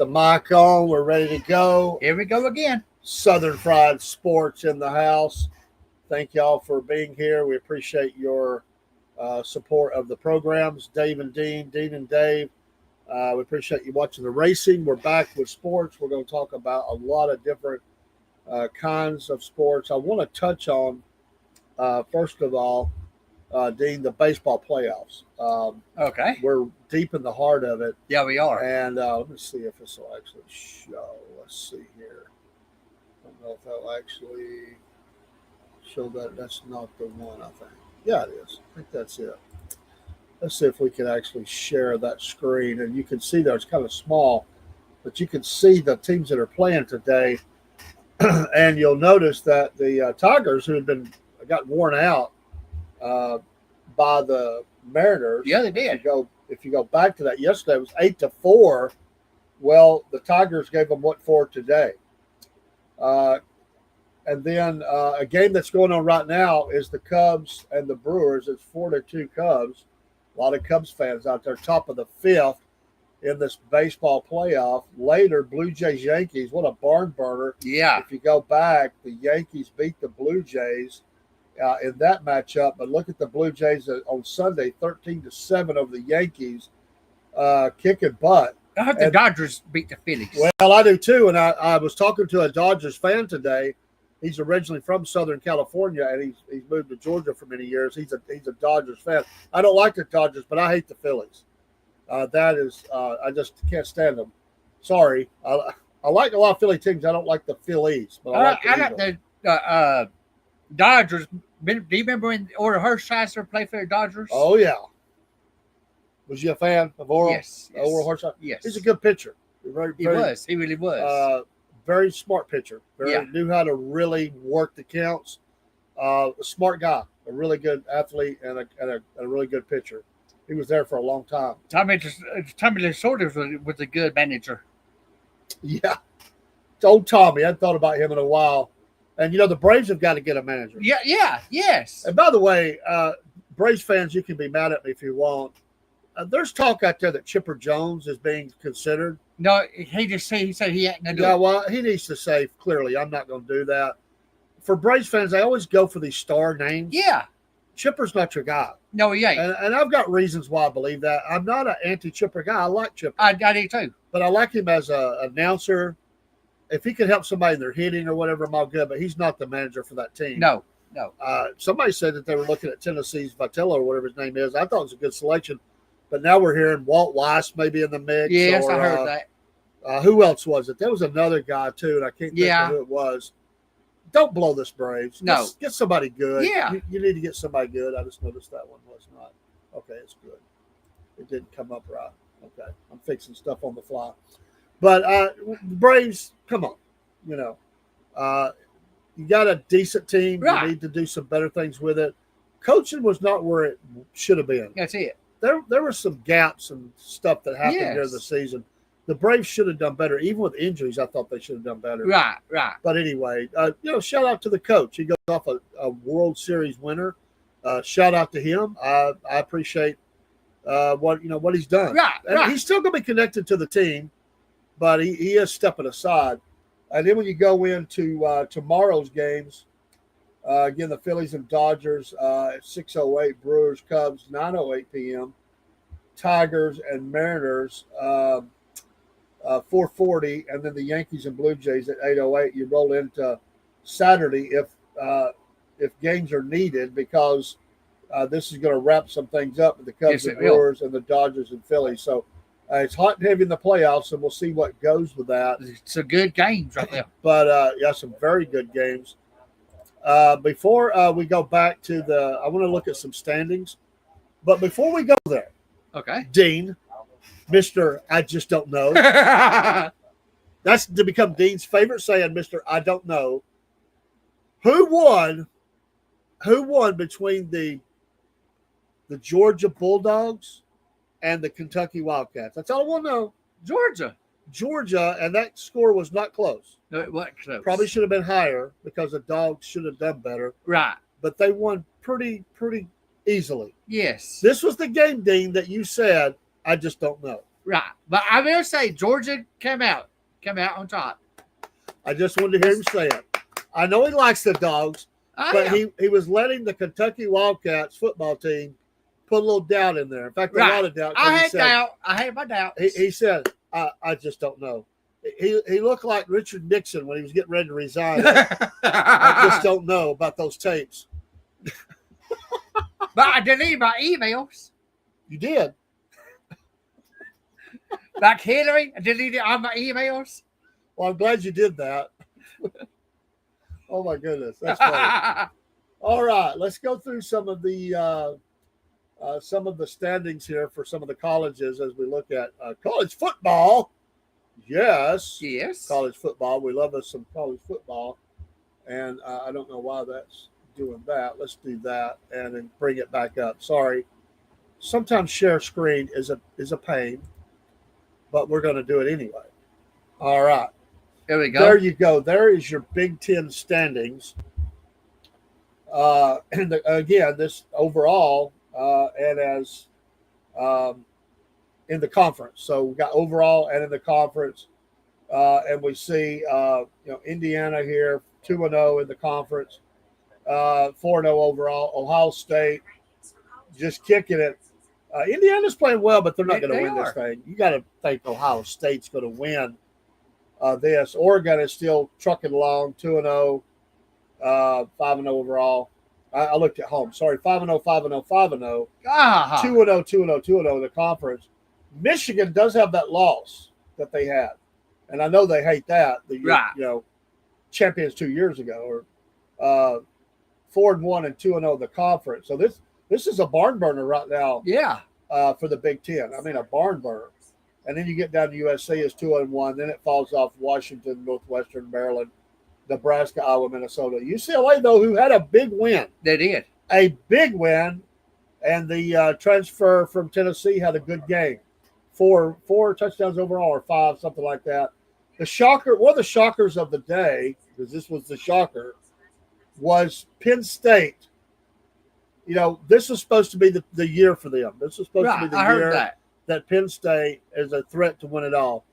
the mic on. We're ready to go. Here we go again. Southern Fried Sports in the house. Thank y'all for being here. We appreciate your support of the programs. Dave and Dean and Dave. We appreciate you watching the racing. We're back with sports. We're going to talk about a lot of different kinds of sports. I want to touch on, first of all, Dean, the baseball playoffs. Okay. We're deep in the heart of it. Yeah, we are. And let me see if this will actually show. Let's see here. I don't know if that'll actually show that. That's not the one, I think. Yeah, it is. I think that's it. Let's see if we can actually share that screen. And you can see there, it's kind of small, but you can see the teams that are playing today. And you'll notice that the Tigers, who had got worn out by the Mariners. Yeah, they did. If you go back to that, yesterday it was 8-4. Well, the Tigers gave them what for today. And then a game that's going on right now is the Cubs and the Brewers. It's 4-2 Cubs. A lot of Cubs fans out there, top of the fifth in this baseball playoff. Later, Blue Jays Yankees. What a barn burner! Yeah. If you go back, the Yankees beat the Blue Jays in that matchup. But look at the Blue Jays on Sunday, 13-7 over the Yankees, kicking butt. I hope the Dodgers beat the Phillies. Well, I do too. And I was talking to a Dodgers fan today. He's originally from Southern California, and he's moved to Georgia for many years. He's a Dodgers fan. I don't like the Dodgers, but I hate the Phillies. I just can't stand them. Sorry. I like a lot of Philly teams. I don't like the Phillies, but I like the Dodgers. Do you remember when Orel Hershiser played for the Dodgers? Oh, yeah. Was you a fan of Orel? Yes. Orel Hershiser? Yes. He's a good pitcher. He was. He really was. Very smart pitcher. Knew how to really work the counts. A smart guy. A really good athlete and a really good pitcher. He was there for a long time. Tommy DeSorda was a good manager. Yeah. It's old Tommy. I hadn't thought about him in a while. And, the Braves have got to get a manager. Yeah, yes. And by the way, Braves fans, you can be mad at me if you want. There's talk out there that Chipper Jones is being considered. No, he said he ain't going to do it. Yeah, well, he needs to say clearly, I'm not going to do that. For Braves fans, they always go for these star names. Yeah. Chipper's not your guy. No, he ain't. And I've got reasons why I believe that. I'm not an anti-Chipper guy. I like Chipper. I do too. But I like him as an announcer. If he could help somebody in their hitting or whatever, I'm all good. But he's not the manager for that team. No. Somebody said that they were looking at Tennessee's Vitello or whatever his name is. I thought it was a good selection. But now we're hearing Walt Weiss maybe in the mix. Yes, I heard that. Who else was it? There was another guy, too, and I can't think of who it was. Don't blow this Braves. No. Get somebody good. Yeah. You need to get somebody good. I just noticed that one was not. Okay, it's good. It didn't come up right. Okay. I'm fixing stuff on the fly. But Braves, come on. You got a decent team. Right. You need to do some better things with it. Coaching was not where it should have been. That's it. There were some gaps and stuff that happened during the season. The Braves should have done better. Even with injuries, I thought they should have done better. Right. But anyway, shout out to the coach. He goes off a World Series winner. Shout out to him. I appreciate what he's done. Right. He's still going to be connected to the team, but he is stepping aside. And then when you go into tomorrow's games, again, the Phillies and Dodgers at 6:08, Brewers, Cubs, 9:08 p.m., Tigers and Mariners, 4:40, and then the Yankees and Blue Jays at 8:08. You roll into Saturday if games are needed, because this is going to wrap some things up with the Cubs and Brewers and the Dodgers and Phillies. So it's hot and heavy in the playoffs, and we'll see what goes with that. It's a good games right there. But some very good games. Before we go back to I want to look at some standings. But before we go there, okay, Dean, Mr. I just don't know. That's to become Dean's favorite saying, Mr. I don't know. Who won between the Georgia Bulldogs and the Kentucky Wildcats? That's all I want to know. Georgia, and that score was not close. No, it wasn't close. Probably should have been higher because the Dogs should have done better. Right. But they won pretty easily. Yes. This was the game, Dean, that you said, I just don't know. Right. But I will say Georgia came out on top. I just wanted to hear him say it. I know he likes the Dogs, but he was letting the Kentucky Wildcats football team put a little doubt in there. In fact, a lot of doubt. I had doubt. I had my doubts. He said, I just don't know. He looked like Richard Nixon when he was getting ready to resign. I just don't know about those tapes. But I deleted my emails. You did. Like Hillary, I deleted all my emails. Well, I'm glad you did that. Oh my goodness, that's funny. All right, let's go through some of the standings here for some of the colleges as we look at college football. Yes, college football. We love us some college football, and I don't know why that's doing that. Let's do that and then bring it back up. Sorry, sometimes share screen is a pain, but we're going to do it anyway. All right. There we go. There you go. There is your Big Ten standings. And again, this overall and as in the conference. So we got overall and in the conference, and we see Indiana here 2-0 in the conference, 4-0 overall. Ohio State just kicking it. Indiana's playing well, but they're not going to win this thing. You got to think Ohio State's going to win this. Oregon is still trucking along 2-0, 5-0 overall. I looked at home. Sorry, 5-0, 5-0, 5-0. 2-0, 2-0, 2-0 in the conference. Michigan does have that loss that they had, and I know they hate that. Champions 2 years ago, or 4-1 and 2-0 in the conference. So this is a barn burner right now. Yeah. For the Big Ten. I mean, a barn burner. And then you get down to USC is 2-1. Then it falls off Washington, Northwestern, Maryland, Nebraska, Iowa, Minnesota. UCLA, though, who had a big win. They did. A big win. And the transfer from Tennessee had a good game. Four touchdowns overall, or 5, something like that. The shocker, one of the shockers of the day, because this was the shocker, was Penn State. This is supposed to be the year for them. This is supposed to be the year that Penn State is a threat to win it all.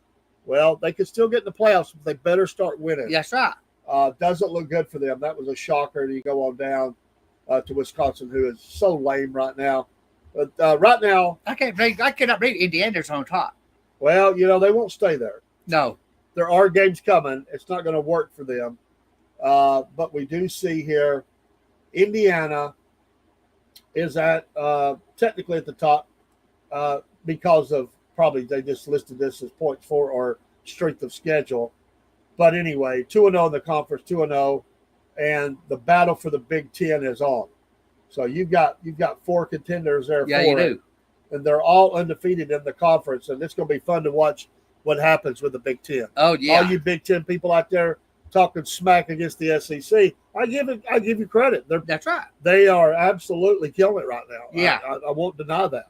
Well, they could still get in the playoffs, but they better start winning. That's right. Doesn't look good for them. That was a shocker. You go on down to Wisconsin, who is so lame right now. But right now, I cannot believe Indiana's on top. Well, they won't stay there. No. There are games coming. It's not going to work for them. But we do see here Indiana is at technically at the top because of probably they just listed this as points for or strength of schedule. But anyway, 2-0 in the conference, 2-0, and the battle for the Big Ten is on. So you've got 4 contenders there. Yeah, you do. And they're all undefeated in the conference, and it's going to be fun to watch what happens with the Big Ten. Oh yeah, all you Big Ten people out there talking smack against the SEC, I give you credit. That's right. They are absolutely killing it right now. Yeah, I won't deny that.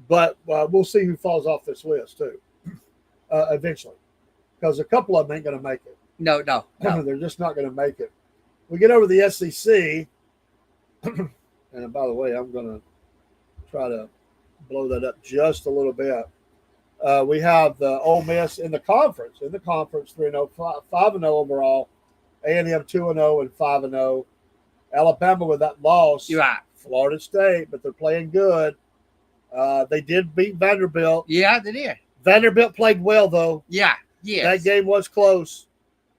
But we'll see who falls off this list too, eventually, because a couple of them ain't going to make it. No. They're just not going to make it. We get over the SEC, and by the way, I'm going to try to blow that up just a little bit. We have the Ole Miss in the conference. 3-0, 5-0 overall. A&M 2-0 and 5-0. Alabama with that loss. You're right. Florida State, but they're playing good. They did beat Vanderbilt. Yeah, they did. Vanderbilt played well, though. Yeah, yes. That game was close.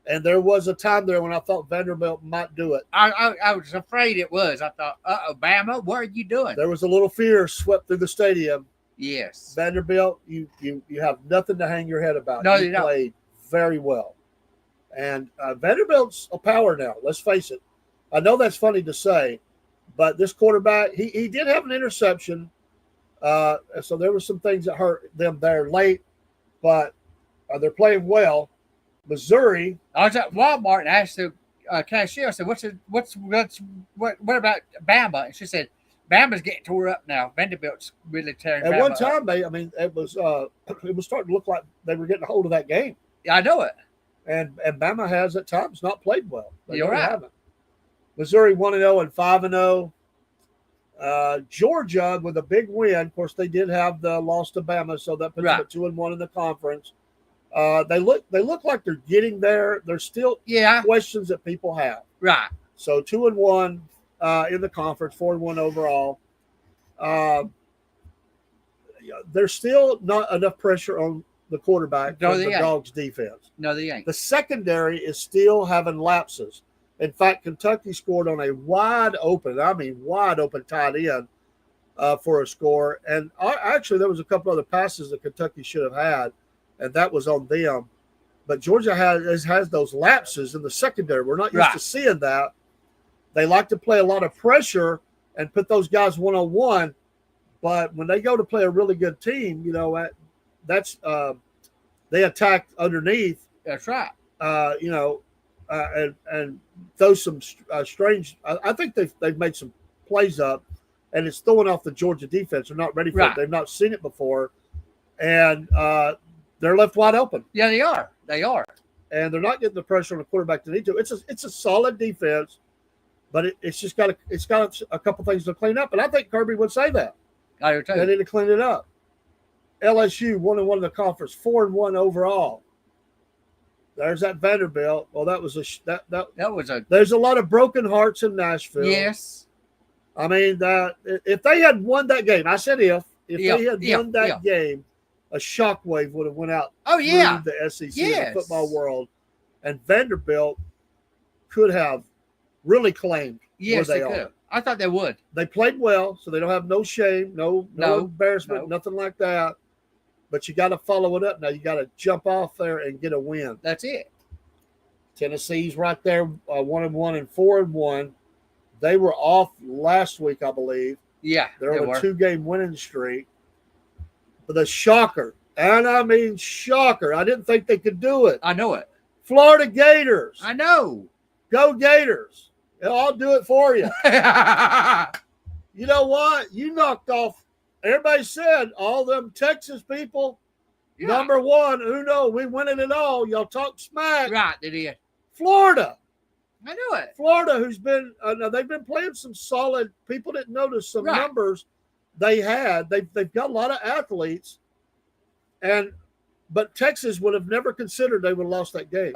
And there was a time there when I thought Vanderbilt might do it. I was afraid it was. I thought, Bama, what are you doing? There was a little fear swept through the stadium. Yes. Vanderbilt, you have nothing to hang your head about. No, you played very well. And Vanderbilt's a power now. Let's face it. I know that's funny to say, but this quarterback, he did have an interception. So there were some things that hurt them there late, but they're playing well. Missouri. I was at Walmart and asked the cashier, I said, what about Bama? And she said, Bama's getting tore up now. Vanderbilt's really tearing At Bama one time, up. it was starting to look like they were getting a hold of that game. Yeah, I know it. And Bama has at times not played well. You're right. Haven't. Missouri 1-0 and 5-0. Georgia with a big win. Of course, they did have the loss to Bama, so that puts them Right. at 2-1 in the conference. They look like they're getting there. There's still Yeah. questions that people have. Right. So 2-1 in the conference, 4-1 overall. There's still not enough pressure on the quarterback No, from they the ain't. Dogs' defense. No, they ain't. The secondary is still having lapses. In fact, Kentucky scored on a wide open tight end for a score. And actually, there was a couple other passes that Kentucky should have had, and that was on them. But Georgia has those lapses in the secondary. We're not used to seeing that. They like to play a lot of pressure and put those guys one-on-one. But when they go to play a really good team, that's they attack underneath. That's right. And throw some strange. I think they've made some plays up, and it's throwing off the Georgia defense. They're not ready for it. They've not seen it before, and they're left wide open. Yeah, they are. They are, and they're not getting the pressure on the quarterback they need to. It's a solid defense, but it's just got a couple things to clean up. And I think Kirby would say that. I do too. They need to clean it up. LSU 1-1 in the conference, 4-1 overall. There's that Vanderbilt. Well, that was a. There's a lot of broken hearts in Nashville. Yes. I mean, if they had won that game, I said if they had won that game, a shockwave would have went out. Oh yeah. Through the SEC and the football world, and Vanderbilt could have really claimed where they could are. have. I thought they would. They played well, so they don't have no shame, no embarrassment, nothing like that. But you got to follow it up now. You got to jump off there and get a win. That's it. Tennessee's right there, 1-1 and 4-1. They were off last week, I believe. Yeah, they're on a 2-game winning streak. But the shocker, and I mean shocker, I didn't think they could do it. I know it. Florida Gators. I know. Go Gators. I'll do it for you. You know what? You knocked off. Everybody said all them Texas people, number one, Uno, we winning it all. Y'all talk smack. Right, they did. Florida. I knew it. Florida, who's been, they've been playing some solid, people didn't notice some numbers they had. They've got a lot of athletes. But Texas would have never considered they would have lost that game.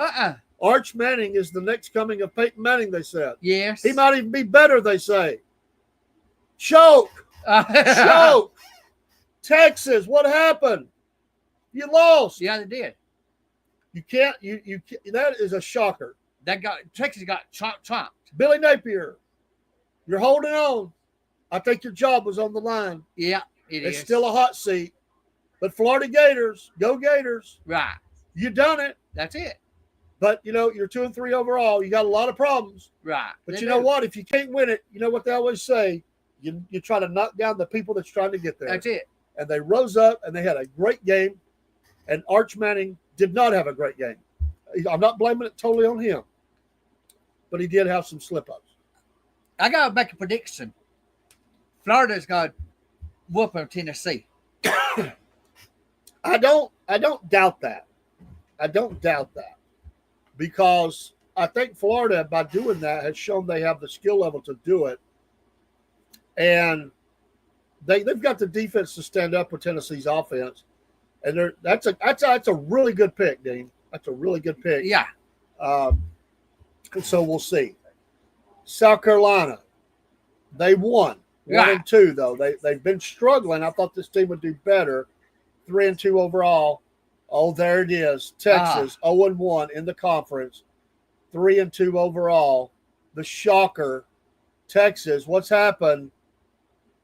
Arch Manning is the next coming of Peyton Manning, they said. Yes. He might even be better, they say. Choke. Choke. Texas, what happened? You lost. Yeah, they did. You can't. You that is a shocker. Texas got chopped. Billy Napier, you're holding on. I think your job was on the line. Yeah, it's still a hot seat. But Florida Gators, go Gators. Right. You done it. That's it. But, you're 2-3 overall. You got a lot of problems. Right. But you know what? If you can't win it, you know what they always say? You try to knock down the people that's trying to get there. That's it. And they rose up, and they had a great game. And Arch Manning did not have a great game. I'm not blaming it totally on him. But he did have some slip-ups. I got to make a prediction. Florida's got to whoop on Tennessee. I don't doubt that. I don't doubt that. Because I think Florida, by doing that, has shown they have the skill level to do it. And they've got the defense to stand up with Tennessee's offense. And that's a really good pick, Dean. That's a really good pick. Yeah. So we'll see. South Carolina, they won. 1-2, though. They've been struggling. I thought this team would do better. 3-2 overall. Oh, there it is. Texas, 0-1 in the conference. 3-2 overall. The shocker. Texas, what's happened?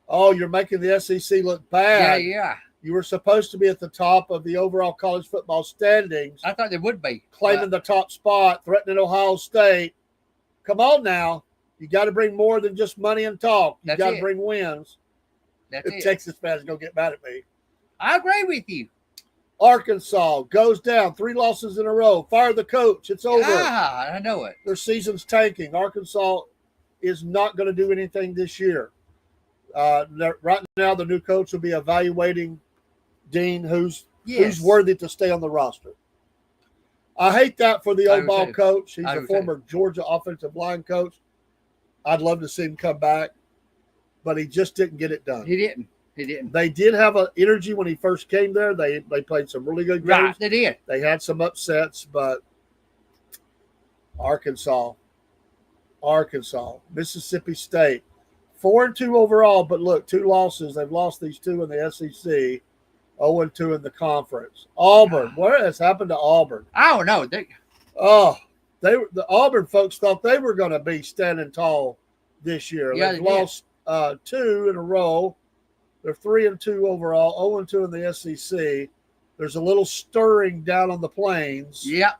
Oh, you're making the SEC look bad. Yeah. You were supposed to be at the top of the overall college football standings. I thought they would be. Claiming the top spot, threatening Ohio State. Come on now. You got to bring more than just money and talk. You got to bring wins. That's it. Texas fans are going to get mad at me. I agree with you. Arkansas goes down 3 losses in a row. Fire the coach. It's over. I know it. Their season's Arkansas is not going to do anything this year. Right now, the new coach will be evaluating Dean, who's worthy to stay on the roster. I hate that for the old ball coach. He's a former Georgia offensive line coach. I'd love to see him come back. but he just didn't get it done. He didn't. He didn't. They did have an energy when he first came there. They played some really good games. Right, they did. They had some upsets, but Arkansas, Mississippi State, 4-2 overall. But look, 2 losses. They've lost these 2 in the SEC, 0-2 in the conference. Auburn, what has happened to Auburn? I don't know. The Auburn folks thought they were going to be standing tall this year. Yeah, They've they did. lost 2 in a row. They're 3-2 overall, 0-2 in the SEC. There's a little stirring down on the plains. Yeah.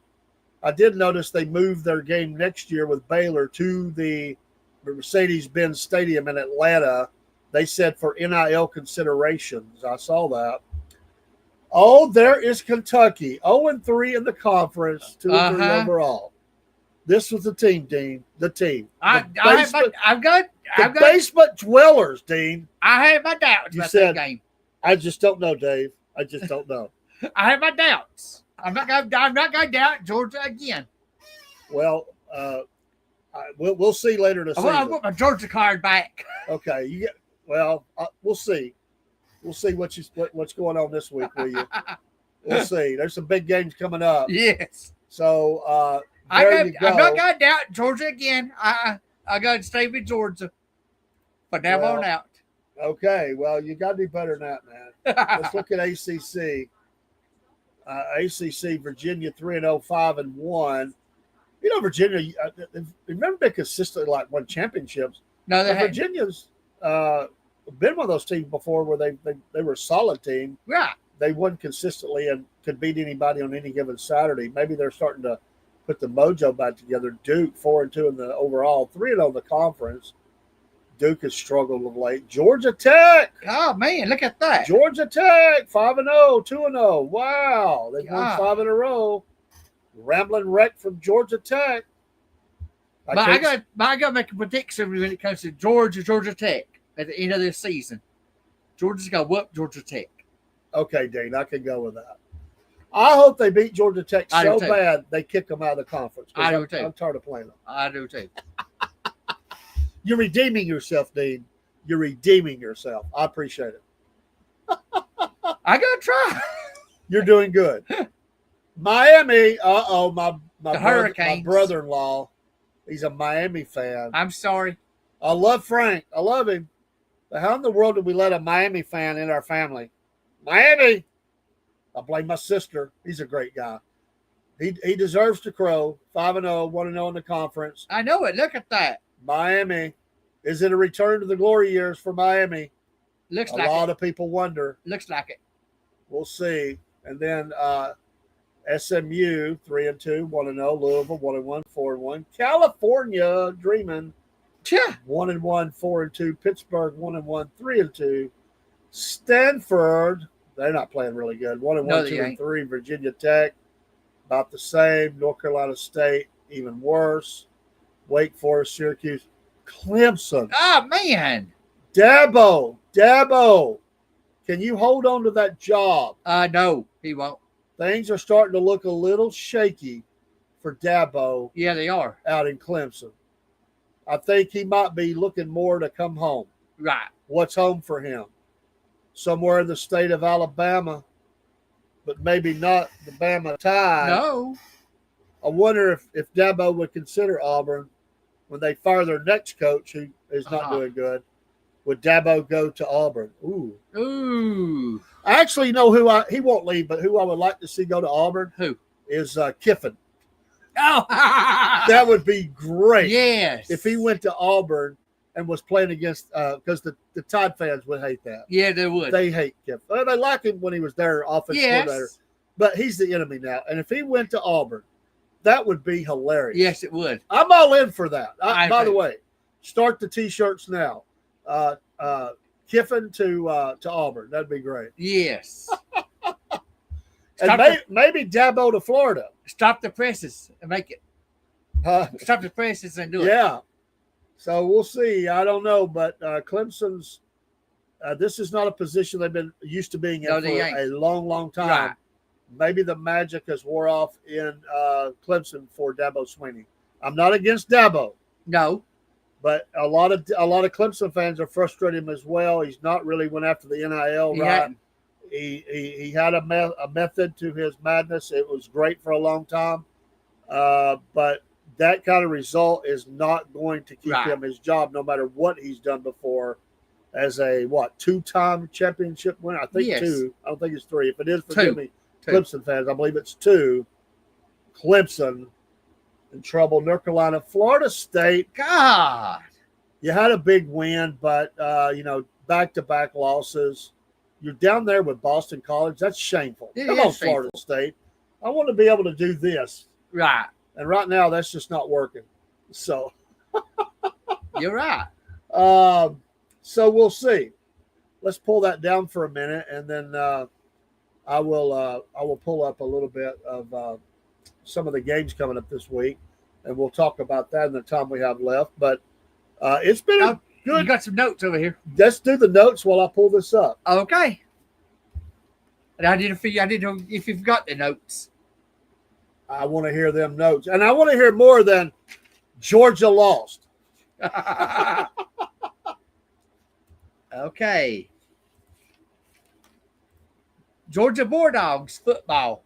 I did notice they moved their game next year with Baylor to the Mercedes-Benz Stadium in Atlanta. They said for NIL considerations. I saw that. Oh, there is Kentucky, 0-3 in the conference, 2-3 overall. This was the team, Dean. The team. I've got basement dwellers, Dean. I have my doubts You about said- that game. I just don't know, Dave. I just don't know. I have my doubts. I'm not gonna doubt Georgia again. Well, we'll see later this I season. want my Georgia card back. Okay, you get. Well, we'll see. We'll see what's going on this week with you. We'll see. There's some big games coming up. Yes. So there you go. I'm not gonna doubt Georgia again. I gotta stay with Georgia. But now Well, on out. Okay, well, you got to do better than that, man. Let's look at ACC. ACC, Virginia 3-0, 5-1. You know, Virginia, they've never been consistently like won championships. No, they But had Virginia's been one of those teams before where they were a solid team. right. They won consistently and could beat anybody on any given Saturday. Maybe they're starting to put the mojo back together. Duke 4-2 in the overall, 3-0 in the conference. Duke has struggled of late. Georgia Tech. Oh man, look at that. Georgia Tech, 5-0, 2-0. Wow. They've won God. 5 in a row. Rambling wreck from Georgia Tech. But I got to make a prediction when it comes to Georgia Tech at the end of this season. Georgia's got to whoop Georgia Tech. Okay, Dean, I can go with that. I hope they beat Georgia Tech I do so too. bad they kick them out of the conference. 'Cause I do too. I'm tired of playing them. I do too. You're redeeming yourself, Dean. You're redeeming yourself. I appreciate it. I got to try. You're doing good. Miami. My Hurricanes. brother-in-law. He's a Miami fan. I'm sorry. I love Frank. I love him. But how in the world did we let a Miami fan in our family? Miami. I blame my sister. He's a great guy. He deserves to crow. 5-0, 1-0 in the conference. I know it. Look at that. Miami. Is it a return to the glory years for Miami? Looks A like lot it. of people wonder. Looks like it. We'll see. And then SMU 3-2, 1-0. Louisville 1-1, 4-1. California dreaming Yeah. 1-1, 4-2. Pittsburgh 1-1, 3-2. Stanford, they're not playing really good. 1-1, No, they 2-3. Virginia Tech about the same. North Carolina State even worse. Wake Forest, Syracuse, Clemson. Oh man. Dabo. Can you hold on to that job? No, he won't. Things are starting to look a little shaky for Dabo Yeah, they are. out in Clemson. I think he might be looking more to come home. Right. What's home for him? Somewhere in the state of Alabama, but maybe not the Bama Tide. No. I wonder if Dabo would consider Auburn when they fire their next coach, who is not Uh-huh. doing good. Would Dabo go to Auburn? Ooh. Ooh. I actually know he won't leave, but who I would like to see go to Auburn Who? is Kiffin. Oh. That would be great Yes. if he went to Auburn and was playing against because the Tide fans would hate that. Yeah, they would. They hate Kiffin. Well, they like him when he was their offensive coordinator, Yes. but he's the enemy now. And if he went to Auburn, that would be hilarious. Yes, it would. I'm all in for that. I By the agree. way, start the T-shirts now. Kiffin to Auburn. That'd be great. Yes. And maybe Dabo to Florida. Stop the presses and make it. Huh? Stop the presses and do it. Yeah. So we'll see. I don't know, but Clemson's this is not a position they've been used to being in No, for they ain't. a long, long time. Right. Maybe the magic has wore off in Clemson for Dabo Swinney. I'm not against Dabo, No. But a lot of Clemson fans are frustrated him as well. He's not really went after the NIL, He right? hadn't. He had a method to his madness. It was great for a long time, but that kind of result is not going to keep Right. him his job, no matter what he's done before. As a 2-time championship winner, I think Yes. 2. I don't think it's 3. If it is, forgive me, Two. Clemson fans. I believe it's 2. Clemson in trouble. North Carolina, Florida State. God. You had a big win, but back-to-back losses. You're down there with Boston College. That's shameful. It Come is on, Florida shameful. State. I want to be able to do this, Right. and right now that's just not working. So, You're right. so we'll see. Let's pull that down for a minute, and then I will pull up a little bit of some of the games coming up this week, and we'll talk about that in the time we have left. But it's been a You good. got some notes over here. Let's do the notes while I pull this up. Okay. And I didn't know if you've got the notes. I want to hear them notes, and I want to hear more than Georgia lost. Okay. Georgia Bulldogs football.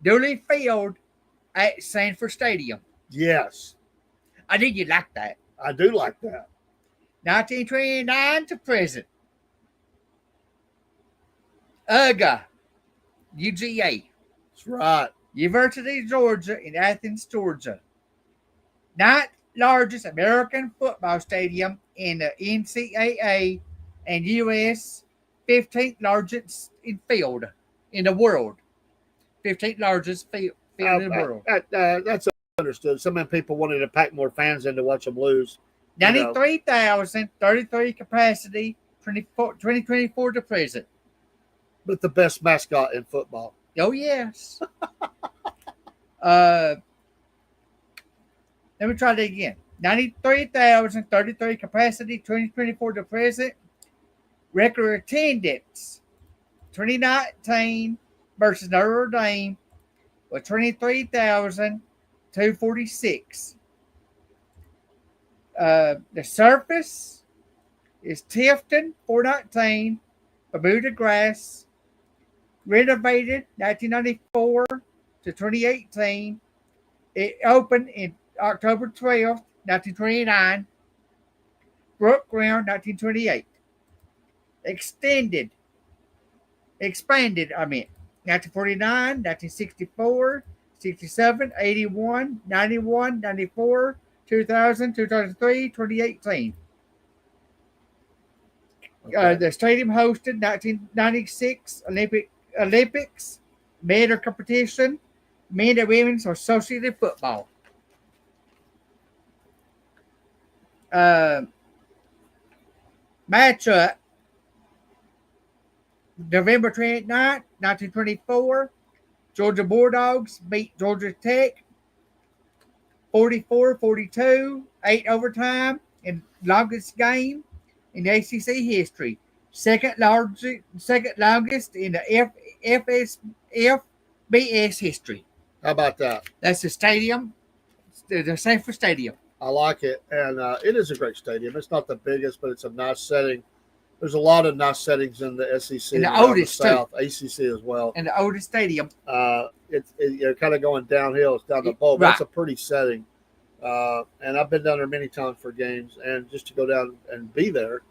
Dooley Field at Sanford Stadium. Yes, I think you'd like that. I do like that. 1929 to present. UGA. UGA. That's right. University of Georgia in Athens, Georgia. Ninth largest American football stadium in the NCAA and U.S. 15th largest in field in the world. 15th largest field in the world. That's understood. So many people wanted to pack more fans in to watch them lose. 93,033 capacity, 2024 to present. But the best mascot in football. Oh, yes. Let me try that again. 93,033 capacity, 2024 to present. Record attendance, 2019 versus Notre Dame was 23,246. The surface is Tifton, 419, Bermuda grass, renovated 1994 to 2018. It opened in October 12th, 1929. Brook ground, 1928. Expanded, 1949, 1964, 67, 81, 91, 94, 2000, 2003, 2018. Okay. The stadium hosted 1996 Olympics, medal competition, men and women's associated football. Matchup November 29th, 1924. Georgia Bulldogs beat Georgia Tech 44-42, 8 overtime, and longest game in the ACC history. Second longest in the FBS history. How about that? That's the stadium, the Sanford Stadium. I like it, and it is a great stadium. It's not the biggest, but it's a nice setting. There's a lot of nice settings in the SEC And the around oldest, South, ACC as well. And the oldest stadium. You're kind of going downhill. It's down the bowl. Right. That's a pretty setting. And I've been down there many times for games, and just to go down and be there.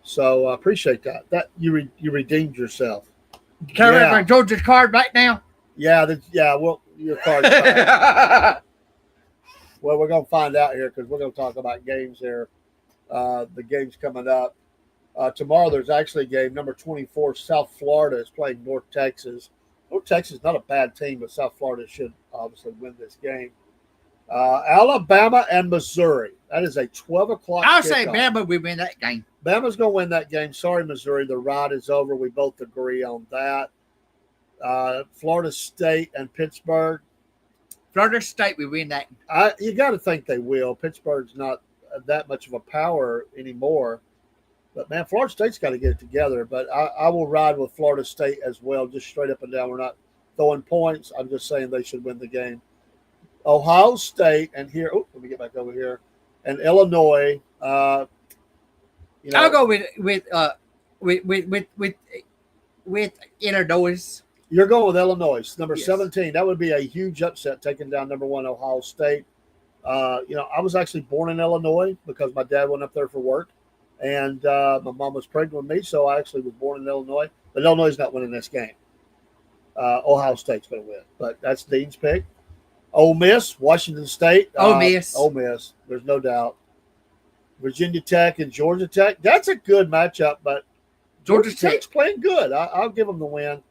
So I appreciate that. That you redeemed yourself. Can I Yeah. bring Georgia's card right now? Yeah, well, your card's back. Well, we're going to find out here because we're going to talk about games here. The games coming up. Tomorrow there's actually a game. Number 24, South Florida is playing North Texas. North Texas is not a bad team, but South Florida should obviously win this game. Alabama and Missouri. That is a 12 o'clock I'll say kickoff. Bama will win that game. Bama's going to win that game. Sorry, Missouri. The ride is over. We both agree on that. Florida State and Pittsburgh. Florida State will win that. You got to think they will. Pittsburgh's not that much of a power anymore. But, man, Florida State's got to get it together. But I will ride with Florida State as well, just straight up and down. We're not throwing points. I'm just saying they should win the game. Ohio State, and here, let me get back over here. and Illinois. You know, I'll go with Illinois. you're going with Illinois, number Yes. 17. That would be a huge upset, taking down number 1 Ohio State. You know, I was actually born in Illinois because my dad went up there for work, and my mom was pregnant with me, so I actually was born in Illinois. But Illinois is not winning this game. Ohio State's going to win, but that's Dean's pick. Ole Miss, Washington State. Ole Miss. Ole Miss. There's no doubt. Virginia Tech and Georgia Tech. That's a good matchup, but Georgia Tech. Tech's playing good. I'll give them the win.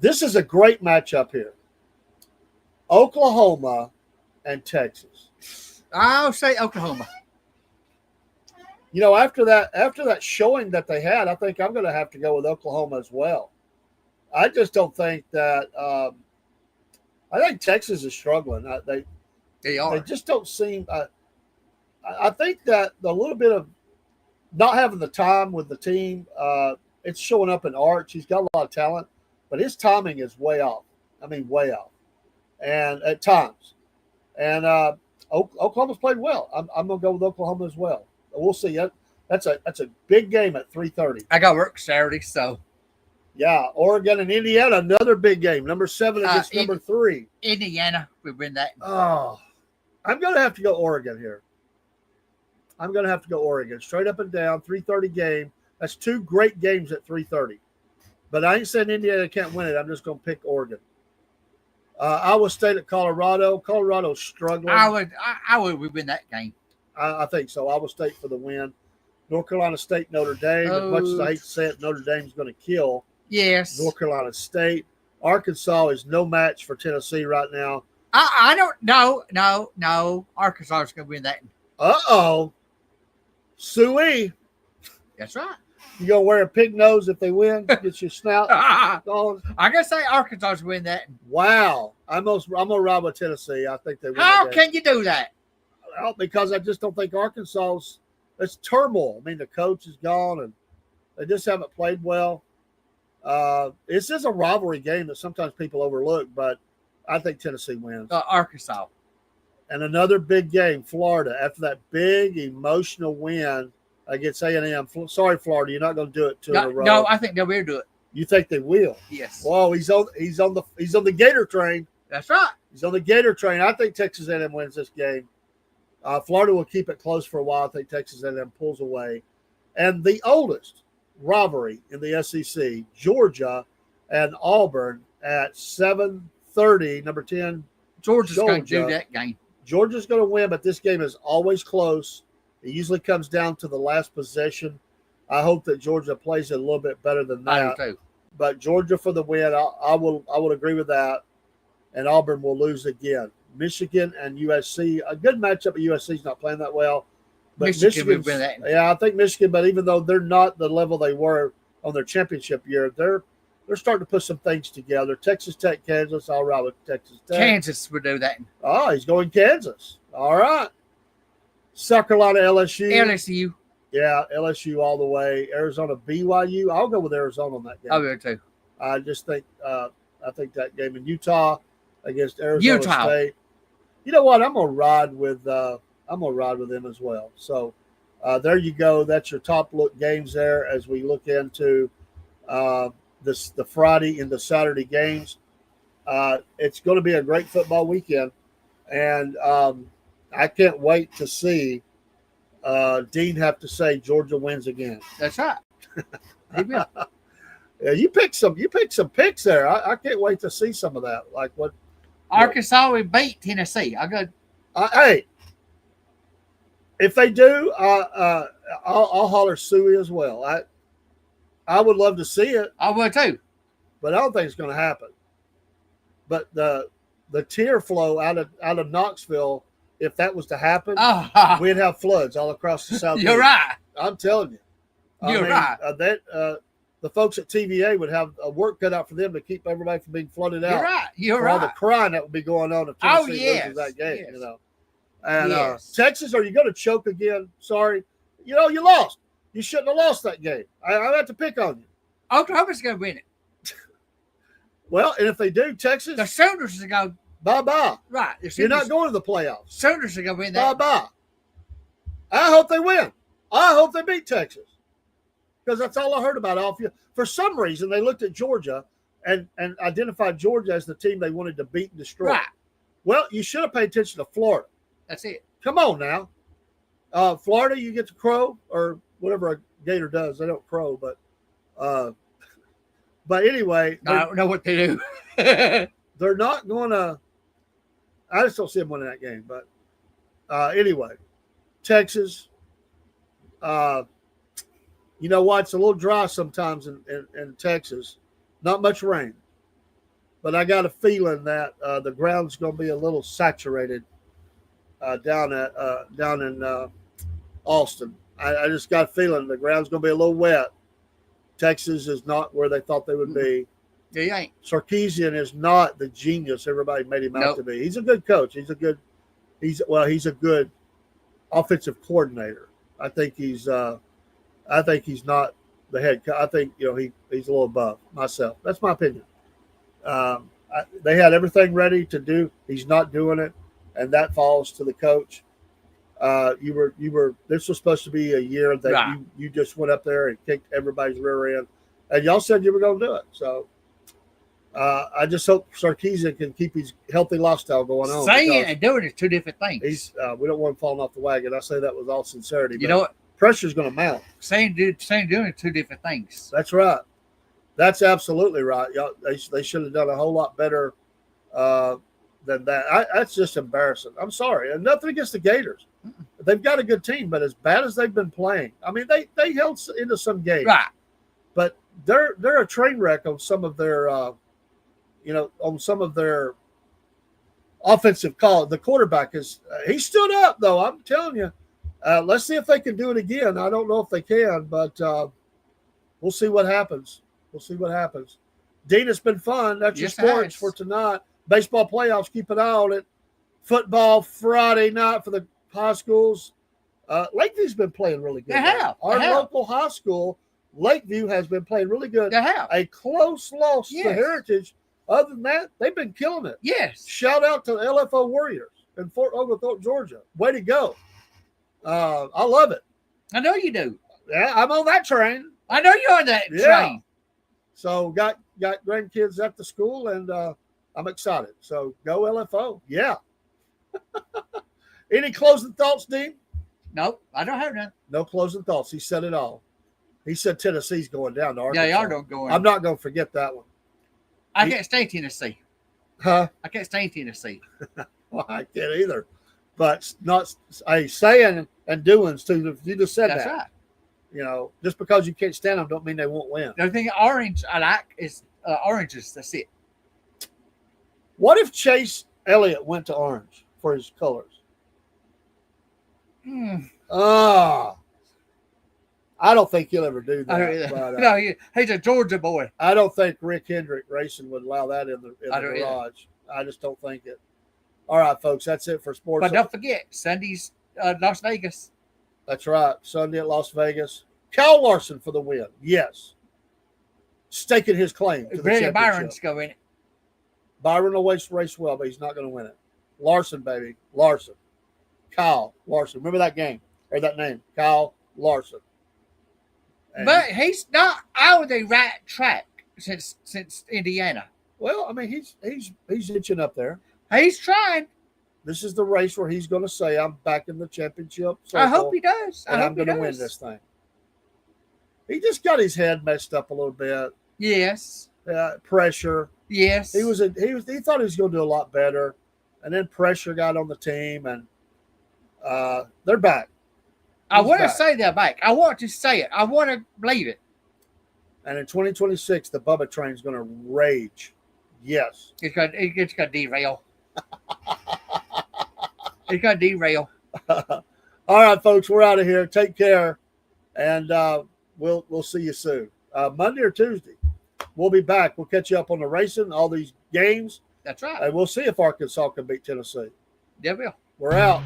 This is a great matchup here. Oklahoma and Texas. I'll say Oklahoma. You know, after that showing that they had, I think I'm going to have to go with Oklahoma as well. I just don't think that. I think Texas is struggling. They are. They just don't seem. I think that the little bit of not having the time with the team, it's showing up in Arch. He's got a lot of talent, but his timing is way off. I mean, way off, and at times. And Oklahoma's played well. I'm going to go with Oklahoma as well. We'll see. That's a big game at 3:30. I got work Saturday, so Yeah, Oregon and Indiana, another big game. Number 7 against number 3. Indiana will win that. Oh, I'm going to have to go Oregon here. I'm going to have to go Oregon. Straight up and down, 3:30 game. That's 2 great games at 3:30. But I ain't saying Indiana can't win it. I'm just going to pick Oregon. Iowa State at Colorado. Colorado's struggling. I would win that game. I think so. Iowa State for the win. North Carolina State, Notre Dame. As much as I hate to say it, Notre Dame's going to kill Yes. North Carolina State. Arkansas is no match for Tennessee right now. I don't know. No. Arkansas is going to win that. Uh-oh. Suey. That's right. You going to wear a pig nose if they win? Get your snout I'm on? going to say Arkansas is going to win that. Wow. I'm going to ride with Tennessee. I think they win How that game. can you do that? Well, because I just don't think Arkansas's – it's turmoil. I mean, the coach is gone, and they just haven't played well. This is a rivalry game that sometimes people overlook, but I think Tennessee wins. Arkansas. And another big game, Florida. After that big emotional win against A&M. Sorry, Florida, you're not going to do it 2 in a row. No, I think they will do it. You think they will? Yes. Well, he's on the Gator train. That's right. He's on the Gator train. I think Texas A&M wins this game. Florida will keep it close for a while. I think Texas A&M pulls away. And the oldest rivalry in the SEC, Georgia and Auburn at 7:30. Number 10. Georgia's going to Georgia. do that game. Georgia's going to win, but this game is always close. It usually comes down to the last possession. I hope that Georgia plays it a little bit better than I that. do too. But Georgia for the win, I will agree with that. And Auburn will lose again. Michigan and USC, a good matchup. But USC's not playing that well. But Michigan will Michigan's- win that. Yeah, I think Michigan. But even though they're not the level they were on their championship year, they're starting to put some things together. Texas Tech, Kansas. I'll ride with Texas Tech. Kansas will do that. Oh, he's going Kansas. All right. South Carolina, LSU. LSU. Yeah, LSU all the way. Arizona, BYU. I'll go with Arizona on that game. I will too. I just think I think that game in Utah against Arizona Utah. State. You know what? I'm gonna ride with them as well. So there you go. That's your top look games there as we look into the Friday and the Saturday games. It's going to be a great football weekend, and I can't wait to see Dean have to say Georgia wins again. That's right. He will. Yeah, you picked some picks there. I can't wait to see some of that. Like what? Arkansas will beat Tennessee. I go. Hey, if they do, I'll holler Suey as well. I would love to see it, I will too. but I don't think it's going to happen. But the tear flow out of Knoxville, if that was to happen, Oh, we'd have floods all across the South. you're right. I'm telling you. You're right. The folks at TVA would have a work cut out for them to keep everybody from being flooded out. You're right. You're for all the right. crying that would be going on if Oh, Tennessee yes. loses that game, Yes. you know. And Yes. Texas, are you going to choke again? Sorry. You know, you lost. You shouldn't have lost that game. I have to pick on you. Oklahoma's going to win it. Well, and if they do, Texas, The Sooners are going. bye-bye. Right. The You're not Sooners, going to the playoffs. Sooners are going to win that. Bye-bye. I hope they win. I hope they beat Texas because that's all I heard about all of you. For some reason, they looked at Georgia and identified Georgia as the team they wanted to beat and destroy. Right. Well, you should have paid attention to Florida. That's it. Come on now. Florida, you get to crow or whatever a gator does. They don't crow, but anyway. I don't know what they do. They're not going to – I just don't see them winning that game. But anyway, Texas, you know what? It's a little dry sometimes in Texas. Not much rain. But I got a feeling that the ground's going to be a little saturated down in Austin. I just got a feeling the ground's going to be a little wet. Texas is not where they thought they would be. He ain't. Sarkisian is not the genius everybody made him out to be. He's a good coach. He's a good offensive coordinator. I think he's not the head coach. I think he's a little above myself. That's my opinion. They had everything ready to do. He's not doing it, and that falls to the coach. This was supposed to be a year that you just went up there and kicked everybody's rear end, and y'all said you were going to do it. So I just hope Sarkisian can keep his healthy lifestyle going on. Saying and doing is two different things. We don't want him falling off the wagon. I say that with all sincerity. You know what? Pressure's going to mount. Saying doing is two different things. That's right. That's absolutely right. Y'all, they should have done a whole lot better than that. That's just embarrassing. I'm sorry. And nothing against the Gators. They've got a good team, but as bad as they've been playing, I mean, they held into some games. Right. But they're a train wreck on some of their, on some of their offensive call. The quarterback he stood up, though. I'm telling you. Let's see if they can do it again. I don't know if they can, but we'll see what happens. Dean, it's been fun. That's your sports for tonight. Baseball playoffs, keep an eye on it. Football Friday night for the high schools. Lakeview's been playing really good. They have. Our local high school, Lakeview, has been playing really good. They have. A close loss to Heritage. Other than that, they've been killing it. Yes. Shout out to the LFO Warriors in Fort Oglethorpe, Georgia. Way to go. I love it. I know you do. Yeah, I'm on that train. I know you're on that train. So got grandkids at the school, and I'm excited. So go LFO. Yeah. Any closing thoughts, Dean? No, I don't have none. No closing thoughts. He said it all. He said Tennessee's going down to Arkansas. Yeah, they are going. I'm not going to forget that one. I can't stay in Tennessee. Huh? I can't stay in Tennessee. Well, I can't either. But not saying and doing too. You just said That's that. right. Just because you can't stand them don't mean they won't win. The only thing orange I like is oranges. That's it. What if Chase Elliott went to orange for his colors? I don't think he'll ever do that. But, no, he's a Georgia boy. I don't think Rick Hendrick Racing would allow that in the garage. I just don't think it. All right, folks, that's it for sports. But don't forget, Sunday's Las Vegas. That's right, Sunday at Las Vegas. Kyle Larson for the win. Yes. Staking his claim to the championship. Byron's going it. Byron will race well, but he's not going to win it. Larson, baby. Larson. Kyle Larson. Remember that game or that name, Kyle Larson. And but he's not out of the right track since Indiana. Well, I mean, he's itching up there. He's trying. This is the race where he's going to say, "I'm back in the championship circle." I hope he does. And I'm going to win this thing. He just got his head messed up a little bit. Yes. Pressure. Yes. He thought he was going to do a lot better, and then pressure got on the team, and they're back. I want to say they're back. I want to say it. I want to believe it. And in 2026, the Bubba train is going to rage. Yes. It's going to derail. It's going to derail. All right, folks, we're out of here. Take care, and we'll see you soon. Monday or Tuesday, we'll be back. We'll catch you up on the racing, all these games. That's right. And we'll see if Arkansas can beat Tennessee. They will. We're out.